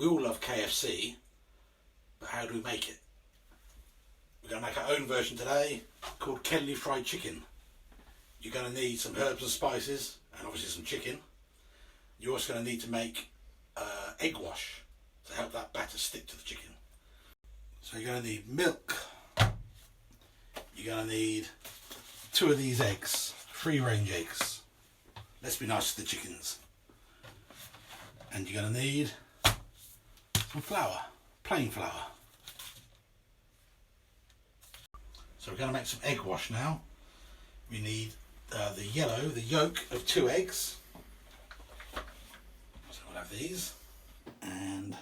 We all love KFC, but how do we make it? We're going to make our own version today called Kenley Fried Chicken. You're going to need some herbs and spices and obviously some chicken. You're also going to need to make egg wash to help that batter stick to the chicken. So you're going to need milk. You're going to need 2 of these eggs, free range eggs. Let's be nice to the chickens. And you're going to need some flour, plain flour. So we're going to make some egg wash now. We need the yolk of 2 eggs. So we'll have these. And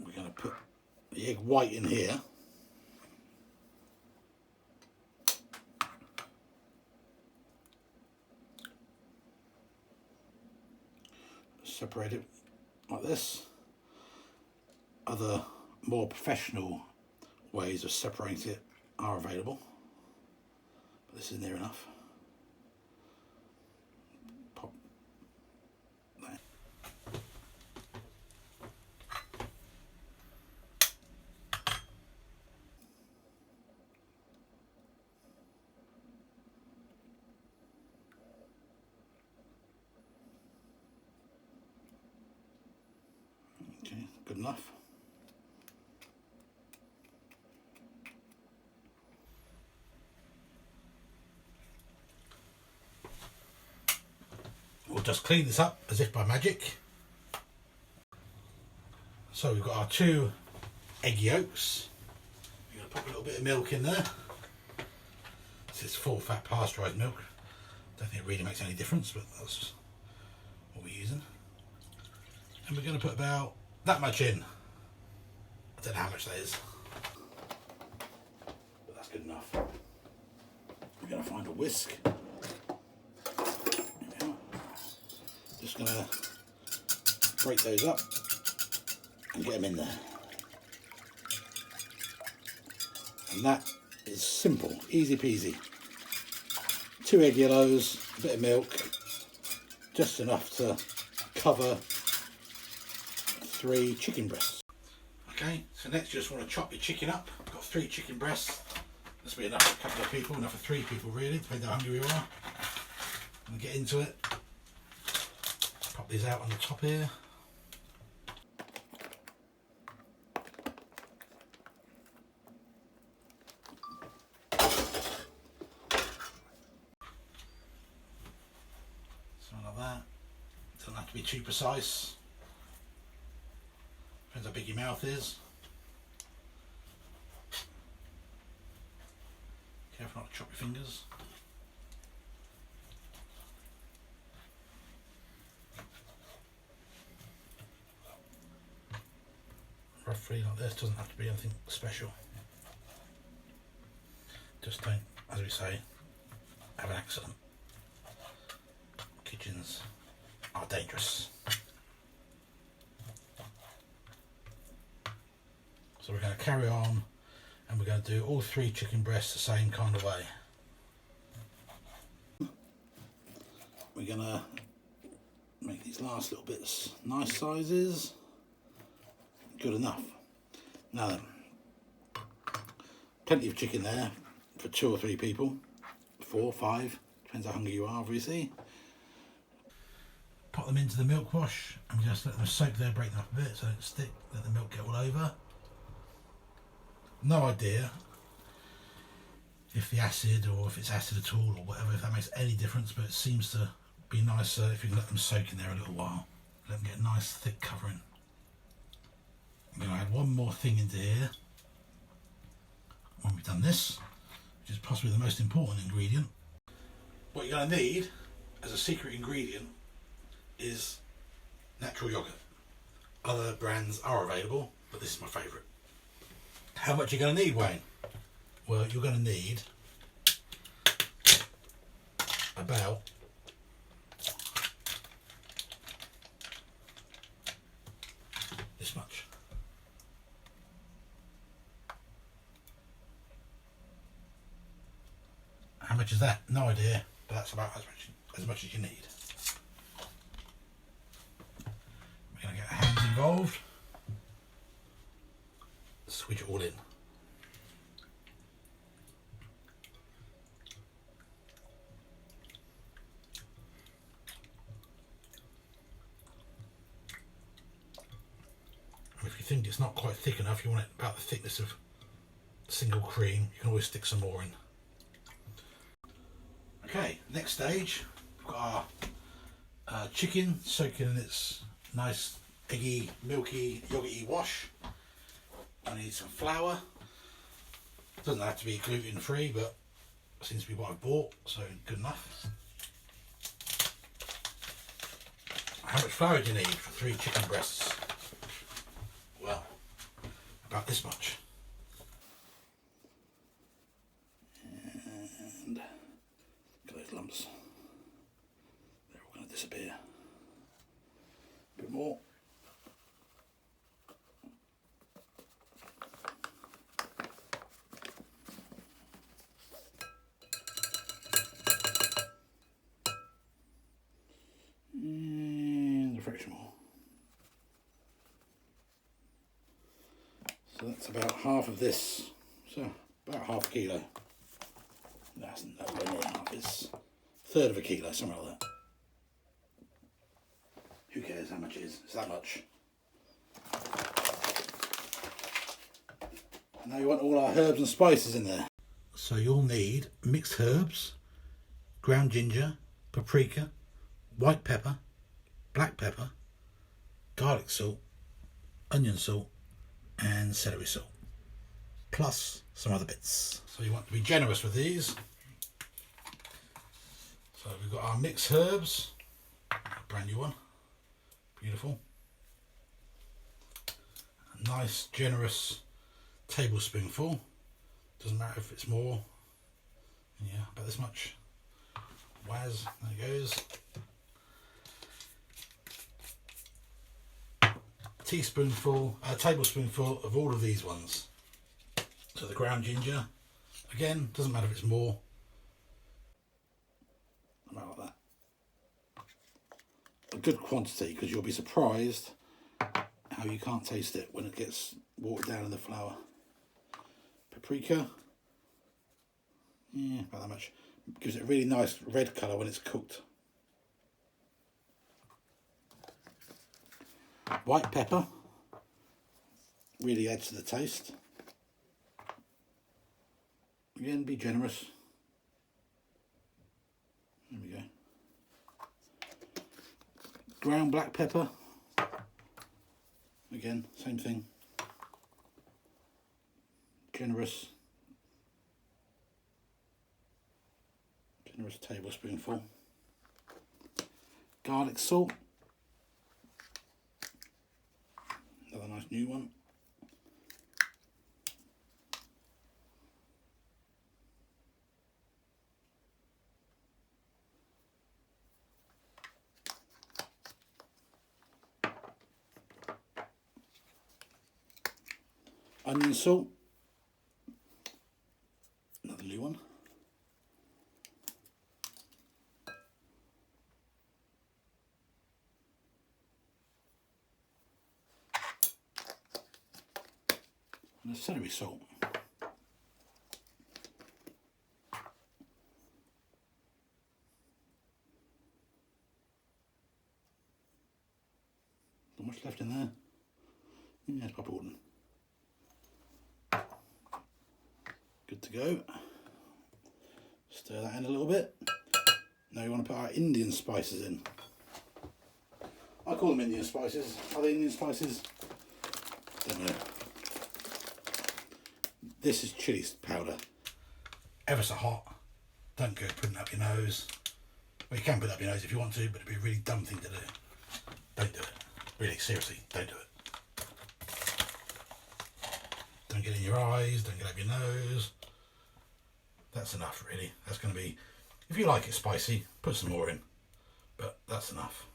we're going to put the egg white in here. Separate it like this. Other more professional ways of separating it are available, but this is near enough. Pop that. Okay, good enough. We'll just clean this up as if by magic. So we've got our 2 egg yolks. We're going to pop a little bit of milk in there. This is full fat pasteurised milk. Don't think it really makes any difference, but that's what we're using. And we're going to put about that much in. I don't know how much that is, but that's good enough. We're going to find a whisk. Just going to break those up and get them in there. And that is simple, easy peasy. 2 egg yellows, a bit of milk, just enough to cover 3 chicken breasts. Okay, so next you just want to chop your chicken up. I've got 3 chicken breasts. This will be enough for a couple of people, enough for 3 people really, depending how hungry you are. And get into it. Pop these out on the top here. Something like that. Doesn't have to be too precise. Depends how big your mouth is. Careful not to chop your fingers. Roughly like this, doesn't have to be anything special. Just don't, as we say, have an accident. Kitchens are dangerous. So we're going to carry on and we're going to do all 3 chicken breasts the same kind of way. We're going to make these last little bits nice sizes. Good enough. Now then, plenty of chicken there for 2 or 3 people, 4, 5, depends how hungry you are obviously. Pop them into the milk wash and just let them soak there, break them up a bit so they don't stick, let the milk get all over. No idea if the acid or if it's acid at all or whatever, if that makes any difference, but it seems to be nicer if you can let them soak in there a little while. Let them get a nice thick covering. I'm going to add one more thing into here when we've done this, which is possibly the most important ingredient. What you're going to need as a secret ingredient is natural yogurt. Other brands are available, but this is my favourite. How much are you going to need, Wayne? Well, you're going to need about this much. How much is that? No idea, but that's about as much as you need. think it's not quite thick enough, you want it about the thickness of single cream, you can always stick some more in. Okay, next stage, we've got our chicken soaking in its nice eggy, milky, yogurty wash. I need some flour. Doesn't have to be gluten free, but seems to be what I've bought, so good enough. How much flour do you need for 3 chicken breasts? Well, about this much. And look at those lumps. They're all going to disappear. A bit more. And a fraction more. So that's about half of this. So about half a kilo. That's nowhere near half. It's a third of a kilo, something like that. Who cares how much it is? It's that much. Now you want all our herbs and spices in there. So you'll need mixed herbs, ground ginger, paprika, white pepper, black pepper, garlic salt, onion salt and celery salt, plus some other bits. So you want to be generous with these. So we've got our mixed herbs, a brand new one, beautiful. A nice generous tablespoonful, doesn't matter if it's more, yeah, about this much. Waz, there it goes. A tablespoonful of all of these ones. So the ground ginger, again, doesn't matter if it's more. About like that. A good quantity, because you'll be surprised how you can't taste it when it gets watered down in the flour. Paprika, yeah, about that much. Gives it a really nice red colour when it's cooked. White pepper really adds to the taste. Again, be generous. There we go. Ground black pepper. Again, same thing. Generous tablespoonful. Garlic salt. Another nice new one. Onion salt. Another new one. And a celery salt. Not much left in there. Yeah, it's quite important. Good to go. Stir that in a little bit. Now you want to put our Indian spices in. I call them Indian spices. Are they Indian spices? Don't know. This is chili powder. Ever so hot. Don't go putting it up your nose. Well, you can put it up your nose if you want to, but it'd be a really dumb thing to do. Don't do it. Really, seriously, don't do it. Don't get in your eyes, don't get up your nose. That's enough, really. That's going to be, if you like it spicy, put some more in, but that's enough.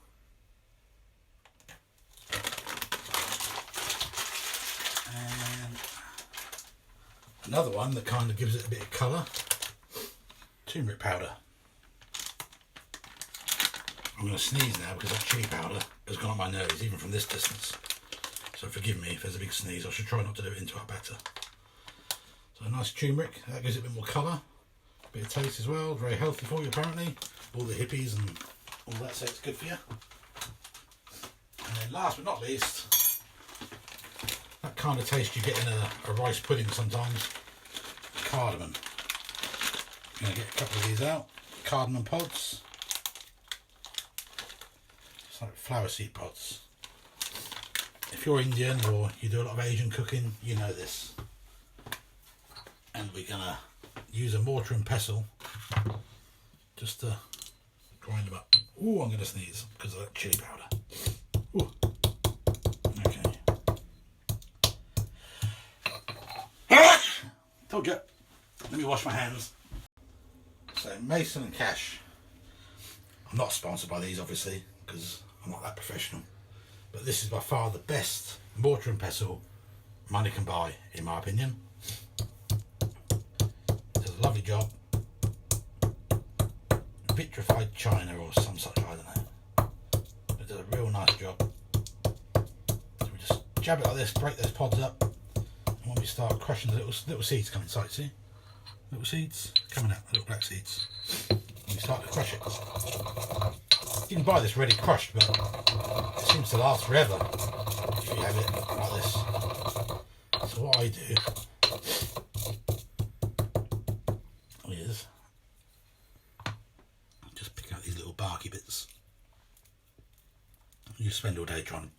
And another one that kind of gives it a bit of colour, turmeric powder. I'm going to sneeze now because that chili powder has gone up my nose, even from this distance. So forgive me if there's a big sneeze. I should try not to do it into our batter. So a nice turmeric, that gives it a bit more colour, a bit of taste as well. Very healthy for you apparently. All the hippies and all that say it's good for you. And then last but not least, That kind of taste you get in a rice pudding sometimes. Cardamom. I'm going to get a couple of these out. Cardamom pods. It's like flower seed pods. If you're Indian or you do a lot of Asian cooking, you know this. And we're going to use a mortar and pestle just to grind them up. Oh, I'm going to sneeze because of that chili powder. Ooh. Okay. Told you. Let me wash my hands. So Mason and Cash. I'm not sponsored by these obviously because I'm not that professional. But this is by far the best mortar and pestle money can buy, in my opinion. Does a lovely job. Vitrified china or some such, I don't know. But it does a real nice job. So we just jab it like this, break those pods up. And when we start crushing the little seeds come inside, see? Little seeds coming out, little black seeds. And we start to crush it. You can buy this ready crushed, but it seems to last forever if you have it like this. So what I do is just pick out these little barky bits. You spend all day trying to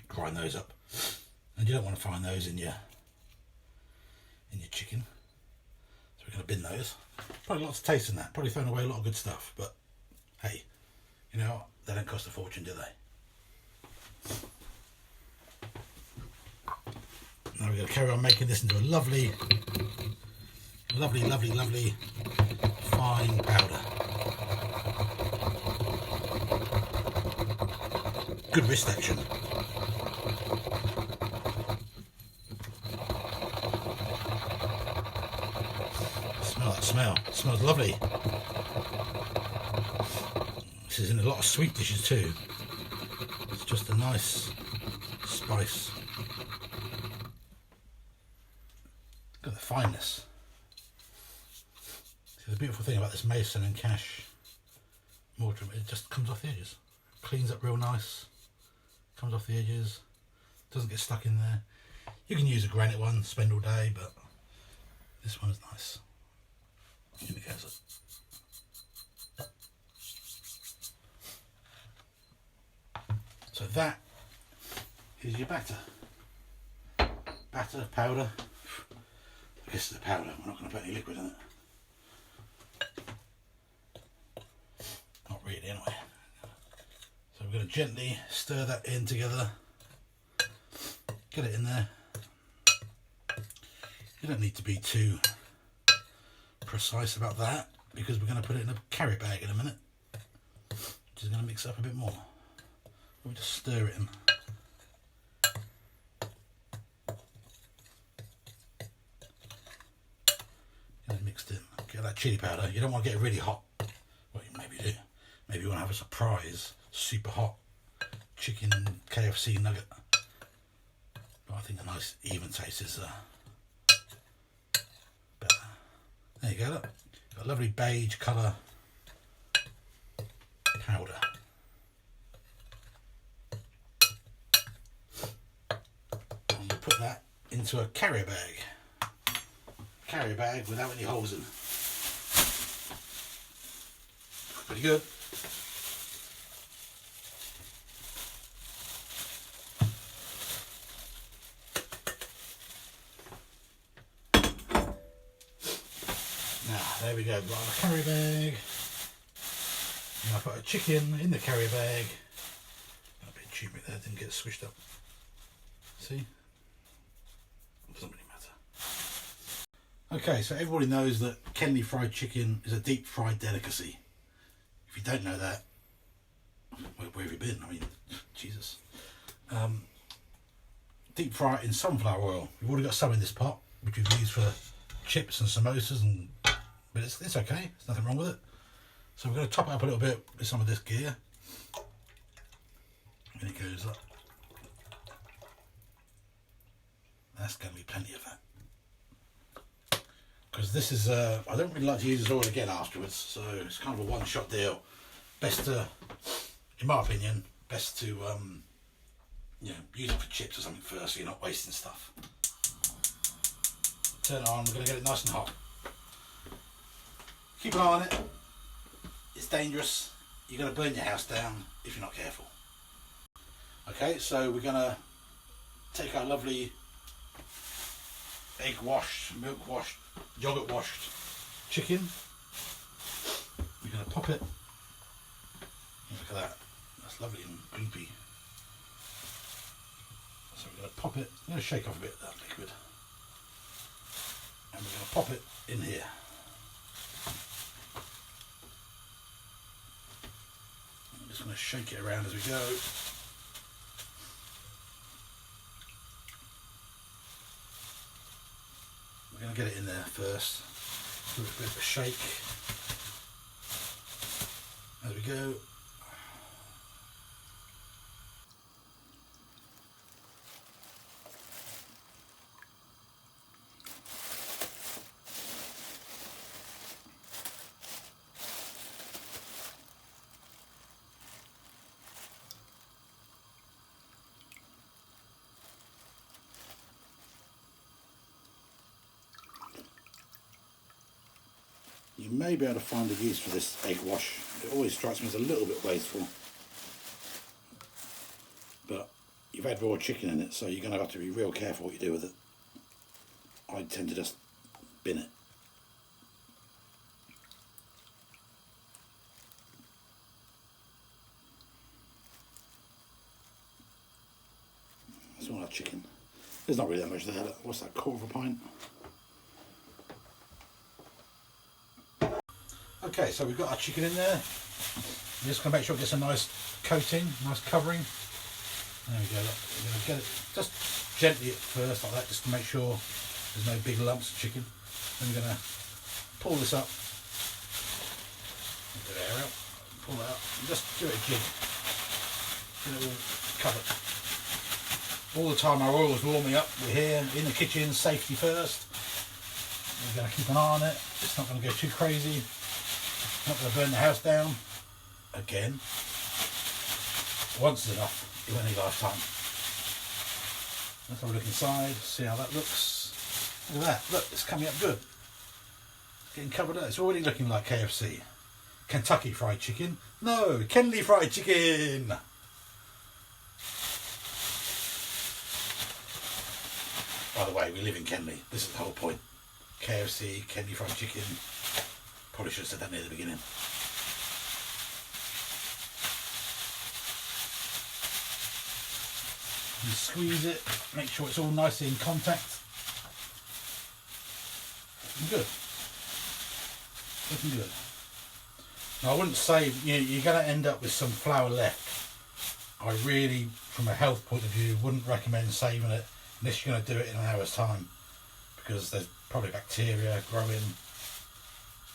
grind those up, and you don't want to find those in your chicken. So we're going to bin those. Probably lots of taste in that. Probably throwing away a lot of good stuff, but hey, you know, they don't cost a fortune, do they? Now we're going to carry on making this into a lovely fine powder. Good wrist action. Smell that smell. It smells lovely. This is in a lot of sweet dishes too. It's just a nice spice. Look at the fineness. See, the beautiful thing about this Mason and Cash mortar, it just comes off the edges. Cleans up real nice. Comes off the edges. Doesn't get stuck in there. You can use a granite one, spend all day, but this one is nice. Here we go. So that is your batter. Batter, powder. I guess it's a powder, we're not going to put any liquid in it. Not really anyway. So we're going to gently stir that in together. Get it in there. You don't need to be too precise about that because we're going to put it in a carry bag in a minute, which is going to mix it up a bit more. We'll just stir it in. Get it mixed in. Get that chili powder. You don't want to get it really hot. Well, you maybe do. Maybe you want to have a surprise, super hot chicken KFC nugget. But I think a nice even taste is better. There you go. Look, got a lovely beige colour powder. And we'll put that into a carrier bag. Carrier bag without any holes in. Pretty good. Now, there we go. Got a carrier bag. And I put a chicken in the carrier bag. A bit cheapy there, didn't get swished up. See? Doesn't really matter. Okay, so everybody knows that Kenley Fried Chicken is a deep fried delicacy. If you don't know that, where have you been? I mean, Jesus. Deep fry it in sunflower oil. We've already got some in this pot, which we've used for chips and samosas, but it's okay. There's nothing wrong with it. So we're going to top it up a little bit with some of this gear. And it goes up. That's going to be plenty of that. Because this is, I don't really like to use this oil again afterwards, so it's kind of a one-shot deal. Best to, in my opinion, best to you know, use it for chips or something first so you're not wasting stuff. Turn it on, we're going to get it nice and hot. Keep an eye on it. It's dangerous. You're going to burn your house down if you're not careful. Okay, so we're going to take our lovely egg washed, milk washed, yogurt washed chicken. We're going to pop it. Look at that. That's lovely and gloopy. So we're going to pop it. I'm going to shake off a bit of that liquid. And we're going to pop it in here. I'm just going to shake it around as we go. We're going to get it in there first. Give it a bit of a shake as we go. You may be able to find a use for this egg wash. It always strikes me as a little bit wasteful. But you've had raw chicken in it, so you're going to have to be real careful what you do with it. I tend to just bin it. That's all our chicken. There's not really that much there. What's that, quarter of a pint? Okay, so we've got our chicken in there. We're just going to make sure it gets a nice coating, nice covering. There we go. Look, we're going to get it just gently at first, like that, just to make sure there's no big lumps of chicken. Then we're going to pull this up. Get the air out. Pull it out. And just give it a jig. Get it all covered. All the time our oil's warming up. We're here in the kitchen, safety first. We're going to keep an eye on it. It's not going to go too crazy. Not going to burn the house down again. Once is enough in any lifetime. Let's have a look inside, see how that looks. Look at that, look, it's coming up good. It's getting covered up. It's already looking like KFC. Kentucky Fried Chicken. No, Kenley Fried Chicken. By the way, we live in Kenley. This is the whole point. KFC, Kenley Fried Chicken. Probably should have said that near the beginning. You squeeze it, make sure it's all nicely in contact. Looking good. Looking good. Now I wouldn't say you're going to end up with some flour left. I really, from a health point of view, wouldn't recommend saving it unless you're going to do it in an hour's time, because there's probably bacteria growing.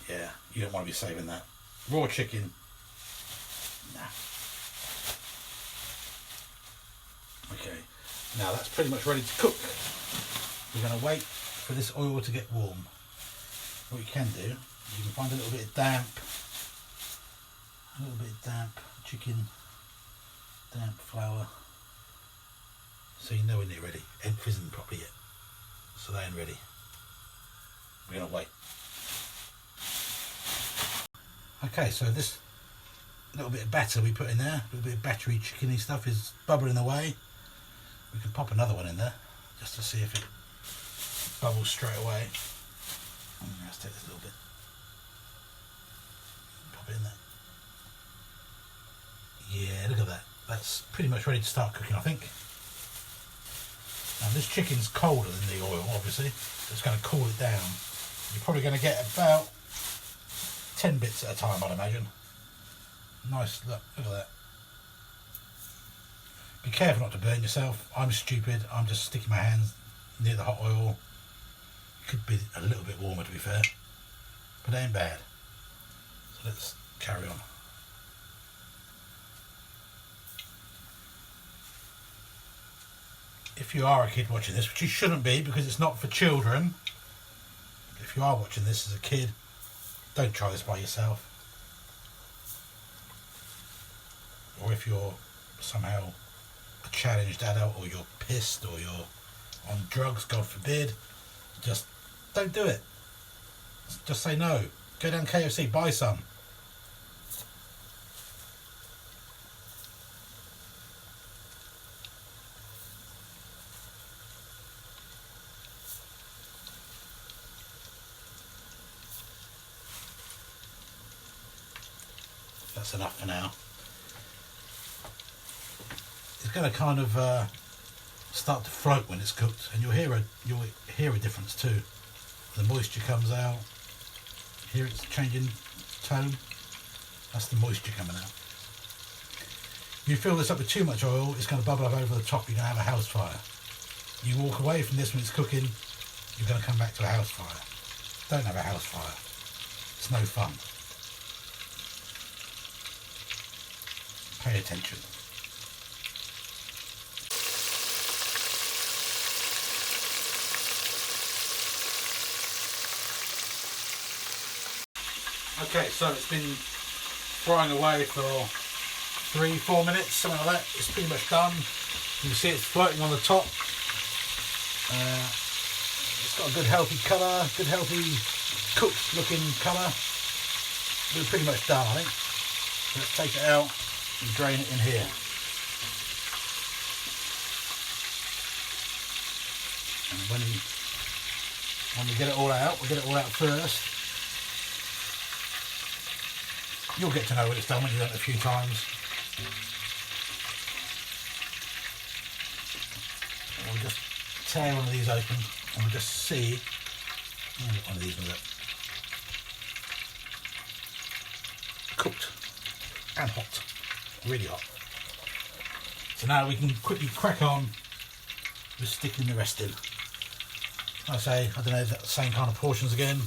Yeah, you don't want to be saving that. Raw chicken, nah. Okay, now that's pretty much ready to cook. We're going to wait for this oil to get warm. What you can do, you can find a little bit of damp, chicken, damp flour, so you know when they're ready. Ain't fizzing properly yet, so they ain't ready. We're going to wait. Okay, so this little bit of batter we put in there, a little bit of battery chickeny stuff is bubbling away. We can pop another one in there just to see if it bubbles straight away. Let's take this little bit. Pop it in there. Yeah, look at that. That's pretty much ready to start cooking, I think. Now this chicken's colder than the oil, obviously. So it's going to cool it down. You're probably going to get about 10 bits at a time, I'd imagine. Nice, look at that. Be careful not to burn yourself. I'm stupid. I'm just sticking my hands near the hot oil. Could be a little bit warmer, to be fair, but it ain't bad. So let's carry on. If you are a kid watching this, which you shouldn't be because it's not for children, if you are watching this as a kid, don't try this by yourself. Or if you're somehow a challenged adult, or you're pissed, or you're on drugs, God forbid, just don't do it. Just say no. Go down KFC, buy some. That's enough for now. It's going to kind of start to float when it's cooked, and you'll hear a difference too. The moisture comes out. Hear it's changing tone. That's the moisture coming out. If you fill this up with too much oil, it's going to bubble up over the top. You're going to have a house fire. You walk away from this when it's cooking, you're going to come back to a house fire. Don't have a house fire. It's no fun. Pay attention. Okay, so it's been frying away for 3-4 minutes, something like that. It's pretty much done. You can see it's floating on the top. It's got a good healthy colour, good healthy cooked looking colour. We're pretty much done, I think. So let's take it out and drain it in here. And when we get it all out, we'll get it all out first. You'll get to know what it's done when you've done it a few times. And we'll just tear one of these open and we'll just see. I'll get one of these with it. Cooked and hot, really hot. So now we can quickly crack on with sticking the rest in. Like I say, I don't know, the same kind of portions again.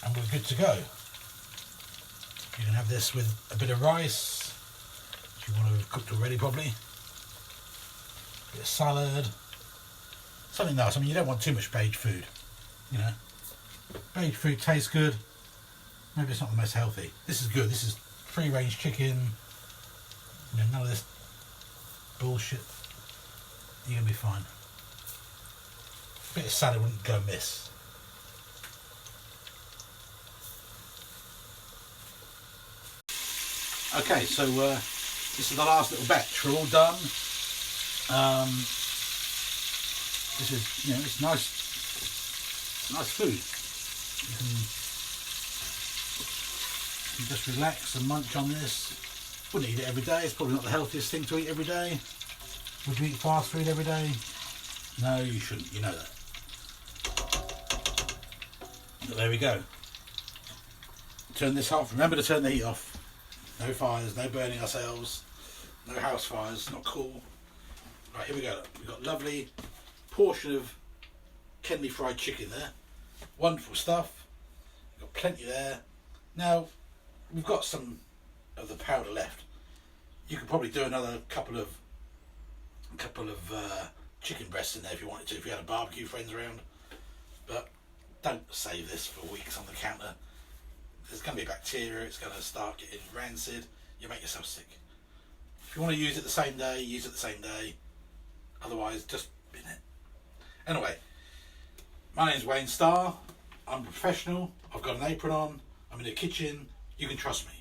And we're good to go. You can have this with a bit of rice, if you want to have cooked already probably. A bit of salad. Something nice. I mean, you don't want too much beige food, you know. Beige food tastes good. Maybe it's not the most healthy. This is good. This is free range chicken. You know, none of this bullshit. You're going to be fine. A bit of salad wouldn't go amiss. Okay, so this is the last little batch. We're all done. This is, you know, it's nice food. You can just relax and munch on this. Wouldn't eat it every day. It's probably not the healthiest thing to eat every day. Would you eat fast food every day? No, you shouldn't. You know that. But there we go. Turn this off. Remember to turn the heat off. No fires, no burning ourselves, no house fires, not cool. Right, here we go. We've got a lovely portion of Kenley Fried Chicken there. Wonderful stuff. We've got plenty there. Now, we've got some of the powder left. You could probably do another couple of chicken breasts in there if you wanted to, if you had a barbecue friends around. But don't save this for weeks on the counter. There's going to be bacteria, it's going to start getting rancid, you make yourself sick. If you want to use it the same day, use it the same day. Otherwise, just bin it. Anyway, my name's Wayne Starr. I'm a professional. I've got an apron on. I'm in the kitchen. You can trust me.